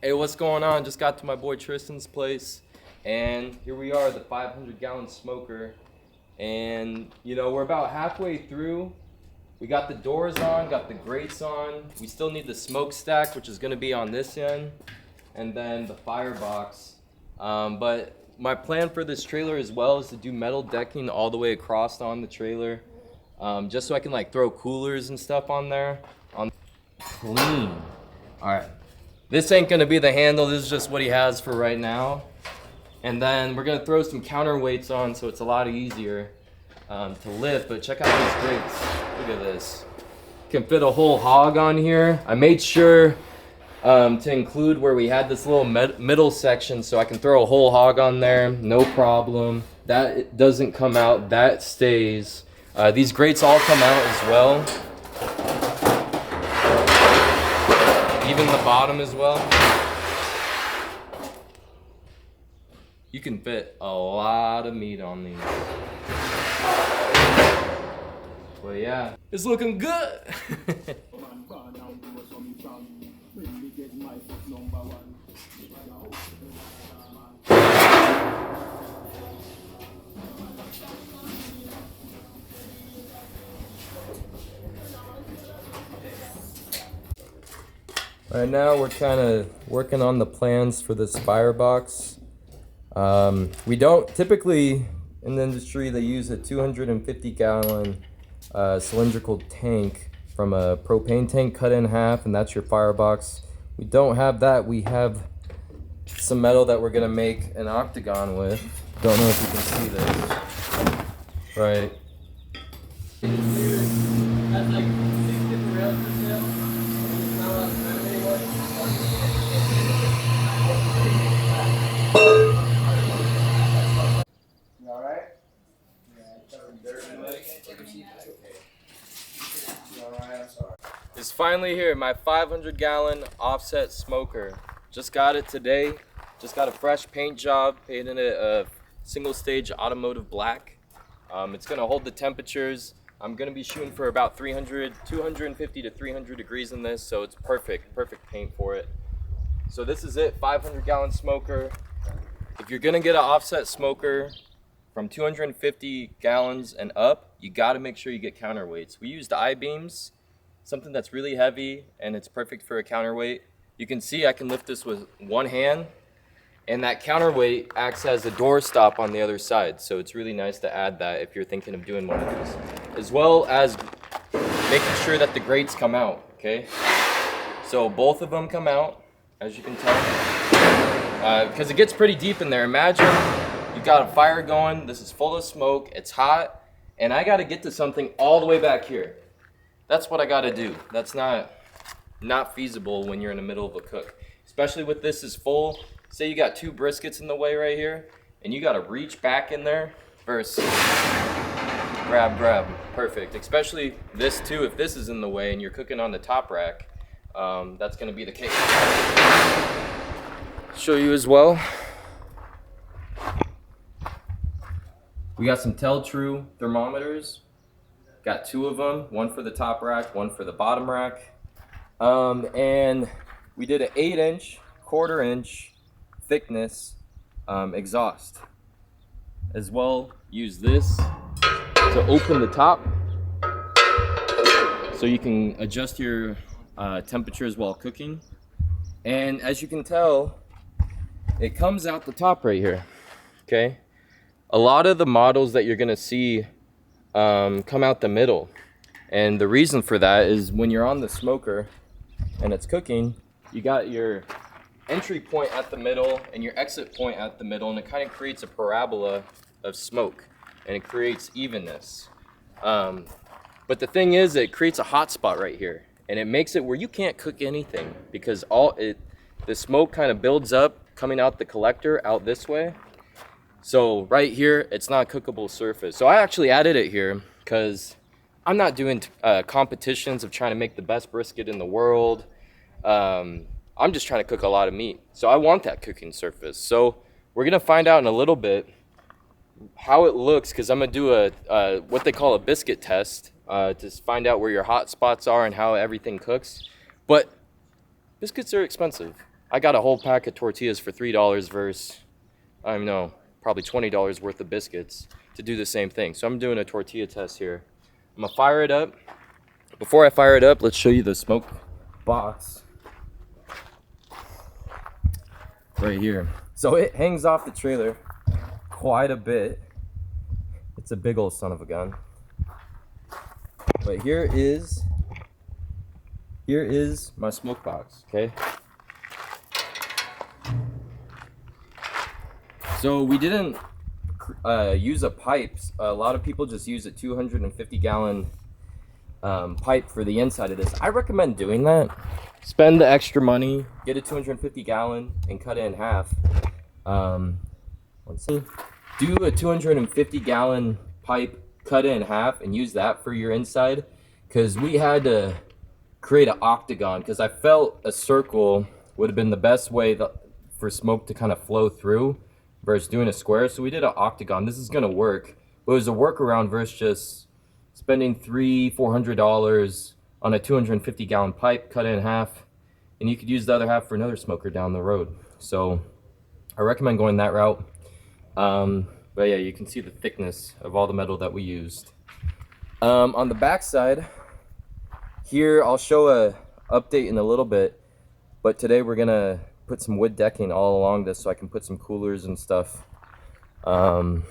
Hey, what's going on? Just got to my boy Tristan's place, and here we are, the 500-gallon smoker. And you know, we're about halfway through. We got the doors on, got the grates on. We still need the smokestack, which is going to be on this end, and then the firebox. But my plan for this trailer as well is to do metal decking all the way across on the trailer, just so I can like throw coolers and stuff on there. Clean. All right. This ain't gonna be the handle, this is just what he has for right now. And then we're gonna throw some counterweights on so it's a lot easier to lift, but check out these grates. Look at this. Can fit a whole hog on here. I made sure to include where we had this little middle section so I can throw a whole hog on there, no problem. That doesn't come out, that stays. These grates all come out as well. Even the bottom as well. You can fit a lot of meat on these. Well, yeah, it's looking good. Right now we're kind of working on the plans for this firebox. We don't typically in the industry, they use a 250-gallon cylindrical tank from a propane tank cut in half, and that's your firebox. We don't have that. We have some metal that we're gonna make an octagon with. Don't know if you can see this. Right. That's like 6 different rails for sale. You alright? It's finally here, my 500-gallon offset smoker. Just got it today. Just got a fresh paint job, painted it a single stage automotive black. It's gonna hold the temperatures. I'm gonna be shooting for about 250 to 300 degrees in this, so it's perfect paint for it. So this is it, 500-gallon smoker. If you're gonna get an offset smoker from 250 gallons and up, you gotta make sure you get counterweights. We used I-beams, something that's really heavy, and it's perfect for a counterweight. You can see I can lift this with one hand, and that counterweight acts as a door stop on the other side. So it's really nice to add that if you're thinking of doing one of these. As well as making sure that the grates come out, okay? So both of them come out, as you can tell, because it gets pretty deep in there. Imagine you got a fire going, this is full of smoke, it's hot, and I gotta get to something all the way back here. That's what I gotta do. That's not feasible when you're in the middle of a cook. Especially with this is full. Say you got 2 briskets in the way right here, and you gotta reach back in there versus grab. Perfect. Especially this too, if this is in the way and you're cooking on the top rack, that's gonna be the case. Show you as well. We got some True thermometers. Got 2 of them, one for the top rack, one for the bottom rack. And we did an 8-inch, 1/4-inch thickness exhaust. As well, use this to open the top so you can adjust your temperatures while cooking. And as you can tell, it comes out the top right here, okay? A lot of the models that you're gonna see come out the middle. And the reason for that is when you're on the smoker and it's cooking, you got your entry point at the middle and your exit point at the middle, and it kind of creates a parabola of smoke and it creates evenness. But the thing is, it creates a hot spot right here, and it makes it where you can't cook anything because the smoke kind of builds up coming out the collector out this way. So right here, it's not a cookable surface. So I actually added it here because I'm not doing competitions of trying to make the best brisket in the world. I'm just trying to cook a lot of meat. So I want that cooking surface. So we're gonna find out in a little bit how it looks, because I'm gonna do a what they call a biscuit test to find out where your hot spots are and how everything cooks. But biscuits are expensive. I got a whole pack of tortillas for $3 versus, I don't know, probably $20 worth of biscuits to do the same thing. So I'm doing a tortilla test here. I'm gonna fire it up. Before I fire it up, let's show you the smoke box right here. So it hangs off the trailer quite a bit. It's a big old son of a gun. But here is my smoke box, okay? So we didn't use a pipe. A lot of people just use a 250-gallon pipe for the inside of this. I recommend doing that. Spend the extra money, get a 250-gallon, and cut it in half. Let's see. Do a 250-gallon pipe, cut it in half, and use that for your inside. Because we had to create an octagon, because I felt a circle would have been the best way for smoke to kind of flow through versus doing a square. So we did an octagon. This is going to work, but it was a workaround versus just spending $300-400 on a 250-gallon pipe, cut it in half, and you could use the other half for another smoker down the road. So I recommend going that route. But yeah, you can see the thickness of all the metal that we used. On the back side here, I'll show a update in a little bit, but today we're gonna put some wood decking all along this so I can put some coolers and stuff on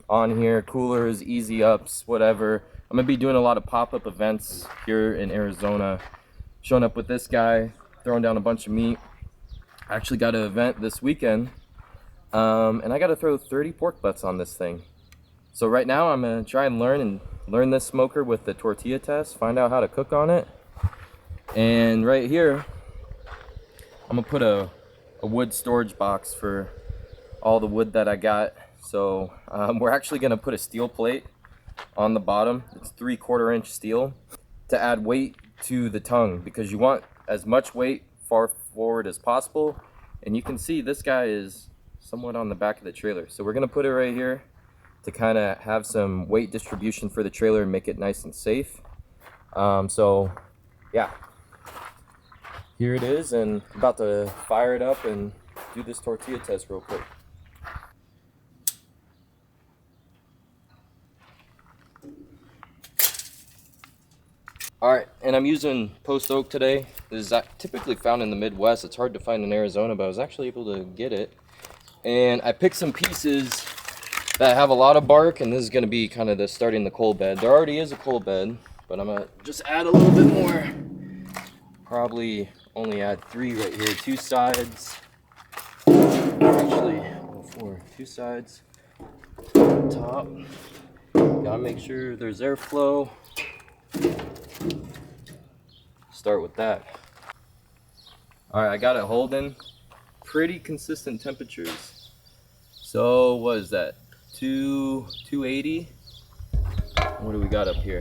here. Coolers, easy ups, whatever. I'm gonna be doing a lot of pop-up events here in Arizona, showing up with this guy, throwing down a bunch of meat. I actually got an event this weekend, and I gotta throw 30 pork butts on this thing. So right now I'm gonna try and learn this smoker with the tortilla test, find out how to cook on it. And right here, I'm gonna put a wood storage box for all the wood that I got. So we're actually gonna put a steel plate on the bottom. It's 3/4 inch steel to add weight to the tongue, because you want as much weight far forward as possible. And you can see this guy is somewhat on the back of the trailer. So we're gonna put it right here to kind of have some weight distribution for the trailer and make it nice and safe. So yeah, here it is, and I'm about to fire it up and do this tortilla test real quick. Alright, and I'm using post oak today. This is typically found in the Midwest. It's hard to find in Arizona, but I was actually able to get it. And I picked some pieces that have a lot of bark, and this is going to be kind of starting the coal bed. There already is a coal bed, but I'm going to just add a little bit more. Probably only add 3 right here, 2 sides. Actually, 4, 2 sides. Top. Gotta make sure there's airflow. Start with that. Alright, I got it holding pretty consistent temperatures. So what is that? 280. What do we got up here?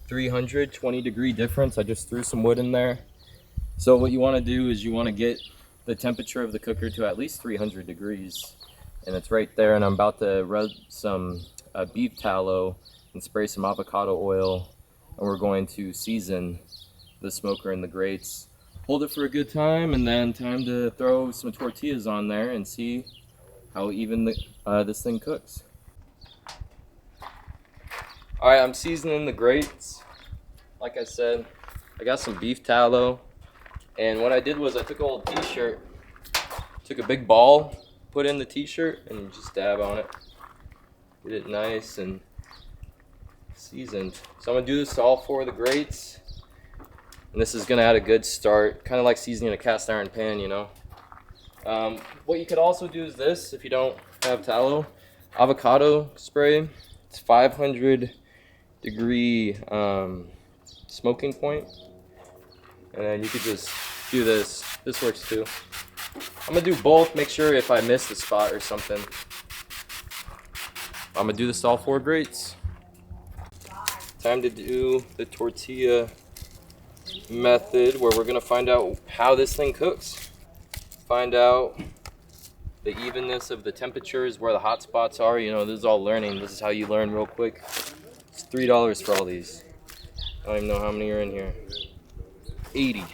320 degree difference. I just threw some wood in there. So what you want to do is you want to get the temperature of the cooker to at least 300 degrees, and it's right there. And I'm about to rub some beef tallow and spray some avocado oil, and we're going to season the smoker and the grates. Hold it for a good time, and then time to throw some tortillas on there and see how even this thing cooks. Alright, I'm seasoning the grates. Like I said, I got some beef tallow, and what I did was I took an old t-shirt, took a big ball, put in the t-shirt, and just dab on it. Get it nice and seasoned. So I'm going to do this to all 4 of the grates, and this is going to add a good start, kind of like seasoning a cast iron pan, you know. What you could also do is this, if you don't have tallow, avocado spray. It's 500 degree smoking point, and then you could just do this. This works too. I'm gonna do both, make sure if I miss a spot or something. I'm gonna do this to all 4 grates. Time to do the tortilla method, where we're gonna find out how this thing cooks. Find out the evenness of the temperatures, where the hot spots are. You know, this is all learning. This is how you learn real quick. It's $3 for all these. I don't even know how many are in here. 80.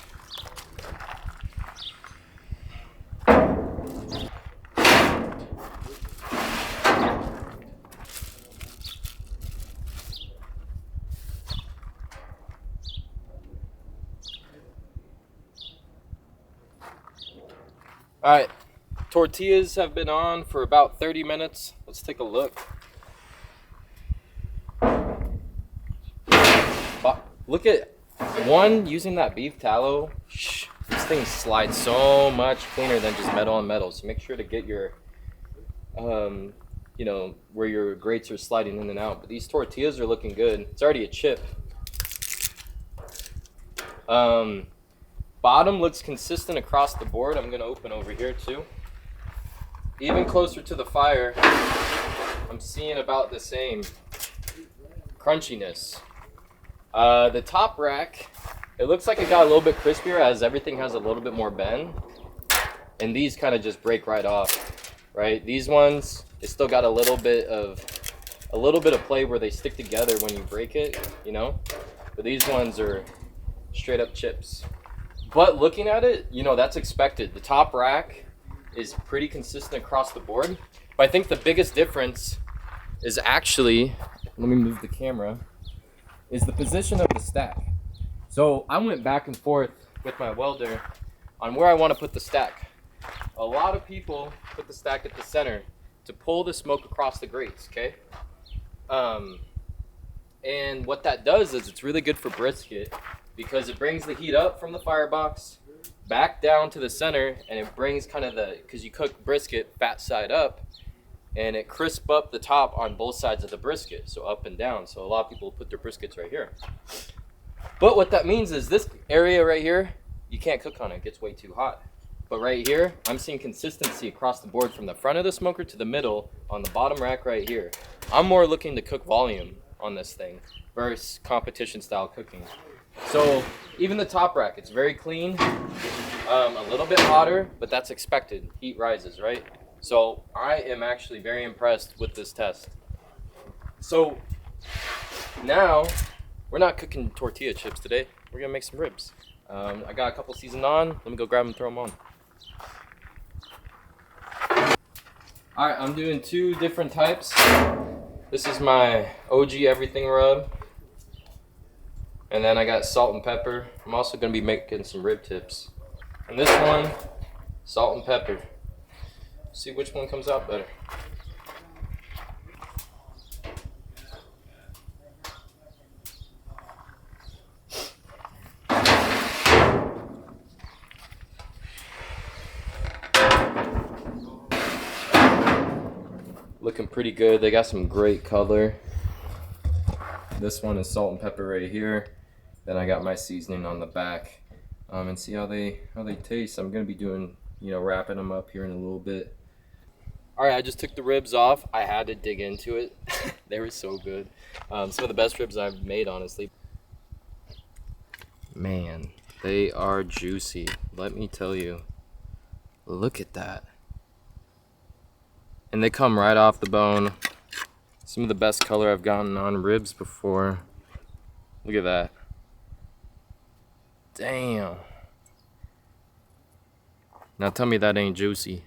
All right, tortillas have been on for about 30 minutes. Let's take a look. Look at one using that beef tallow. These things slide so much cleaner than just metal on metal. So make sure to get your, you know, where your grates are sliding in and out. But these tortillas are looking good. It's already a chip. Bottom looks consistent across the board. I'm gonna open over here too. Even closer to the fire, I'm seeing about the same crunchiness. The top rack, it looks like it got a little bit crispier as everything has a little bit more bend. And these kind of just break right off, right? These ones, it still got a little bit of play where they stick together when you break it, you know? But these ones are straight up chips. But looking at it, you know, that's expected. The top rack is pretty consistent across the board. But I think the biggest difference is actually, let me move the camera, is the position of the stack. So I went back and forth with my welder on where I want to put the stack. A lot of people put the stack at the center to pull the smoke across the grates, okay? And what that does is it's really good for brisket because it brings the heat up from the firebox back down to the center, and it brings kind of the, because you cook brisket fat side up, and it crisp up the top on both sides of the brisket, so up and down. So a lot of people put their briskets right here. But what that means is this area right here, you can't cook on it. It gets way too hot. But right here, I'm seeing consistency across the board from the front of the smoker to the middle on the bottom rack right here. I'm more looking to cook volume on this thing versus competition style cooking. So even the top rack, it's very clean, a little bit hotter, but that's expected. Heat rises, right? So I am actually very impressed with this test. So now we're not cooking tortilla chips today. We're gonna make some ribs. I got a couple seasoned on. Let me go grab them and throw them on. All right, I'm doing two different types. This is my OG everything rub. And then I got salt and pepper. I'm also gonna be making some rib tips. And this one, salt and pepper. See which one comes out better. Looking pretty good. They got some great color. This one is salt and pepper right here. Then I got my seasoning on the back. And see how they taste. I'm gonna be doing, you know, wrapping them up here in a little bit. All right, I just took the ribs off. I had to dig into it. They were so good. Some of the best ribs I've made, honestly. Man, they are juicy. Let me tell you. Look at that. And they come right off the bone. Some of the best color I've gotten on ribs before. Look at that. Damn. Now tell me that ain't juicy.